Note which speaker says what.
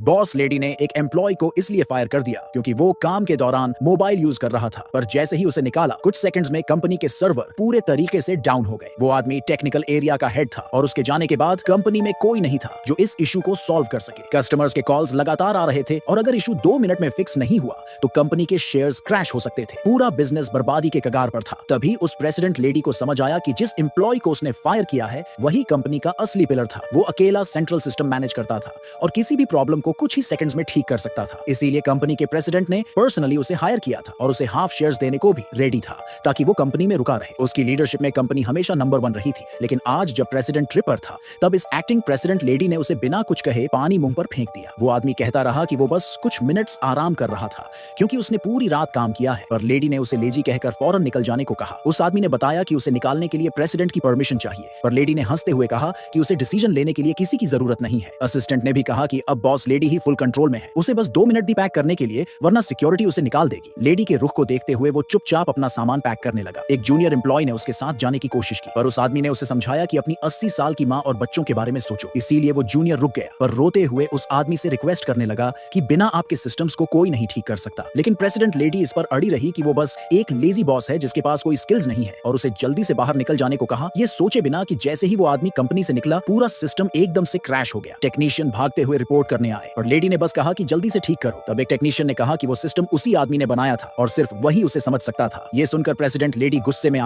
Speaker 1: Boss lady ने एक employ को इसलिए फायर कर दिया क्योंकि वो काम के दौरान मोबाइल यूज कर रहा था, पर जैसे ही उसे निकाला कुछ सेकंड्स में कंपनी के सर्वर पूरे तरीके से डाउन हो गए। वो आदमी टेक्निकल एरिया का हेड था और उसके जाने के बाद कंपनी में कोई नहीं था जो इस इशू को सॉल्व कर सके। कस्टमर्स के कॉल्स लगातार आ रहे थे और अगर इशू 2 मिनट में फिक्स नहीं हुआ तो कंपनी के शेयर्स क्रैश हो सकते थे। पूरा बिजनेस बर्बादी के कगार पर था। तभी उस प्रेसिडेंट लेडी को समझ आया कि जिस एम्प्लॉय को उसने फायर किया है वही कंपनी का असली पिलर था। वो अकेला सेंट्रल सिस्टम मैनेज करता था और किसी भी प्रॉब्लम को कुछ ही सेकंड्स में ठीक कर सकता था। इसीलिए कंपनी के प्रेसिडेंट ने पर्सनली उसे हायर किया था और उसे हाफ शेयर्स देने को भी रेडी था ताकि वो कंपनी में रुका रहे। उसकी लीडरशिप में कंपनी हमेशा नंबर 1 रही थी, लेकिन आज जब प्रेसिडेंट ट्रिपर था तब इस एक्टिंग प्रेसिडेंट लेडी ने उसे बिना कुछ कहे पानी मुंह पर फेंक दिया। वो आदमी कहता रहा कि वो बस कुछ मिनट्स आराम कर रहा था क्योंकि उसने पूरी रात काम किया है, पर लेडी ने उसे लेजी कहकर फौरन निकल जाने को कहा। उस आदमी ने बताया कि उसे निकालने के लिए प्रेसिडेंट की परमिशन चाहिए, पर लेडी ने हंसते हुए कहा कि उसे डिसीजन लेने के लिए किसी की जरूरत नहीं है। असिस्टेंट ने भी कहा कि अब बॉस लेडी ही फुल कंट्रोल में है, उसे बस 2 मिनट भी पैक करने के लिए, वरना सिक्योरिटी उसे निकाल देगी। लेडी के रुख को देखते हुए वो चुपचाप अपना सामान पैक करने लगा। एक जूनियर एम्प्लॉय ने उसके साथ जाने की कोशिश की, पर उस आदमी ने उसे समझाया कि अपनी 80 साल की मां और बच्चों के बारे में सोचो। इसीलिए वो जूनियर रुक गया, पर रोते हुए उस आदमी से रिक्वेस्ट करने लगा कि बिना आपके सिस्टम्स को कोई नहीं ठीक कर सकता। लेकिन प्रेसिडेंट लेडी इस पर अड़ी रही कि वो बस एक लेजी बॉस है जिसके पास कोई स्किल्स नहीं है, और उसे जल्दी से बाहर निकल जाने को कहा। ये सोचे बिना कि जैसे ही वो आदमी कंपनी से निकला पूरा सिस्टम एकदम से क्रैश हो गया। टेक्नीशियन भागते हुए रिपोर्ट करने आए और लेडी ने बस कहा कि जल्दी से ठीक करो। तब एक टेक्नीशियन ने कहा कि वो सिस्टम उसी आदमी ने बनाया था और सिर्फ वही उसे समझ सकता था। ये सुनकर प्रेसिडेंट लेडी गुस्से में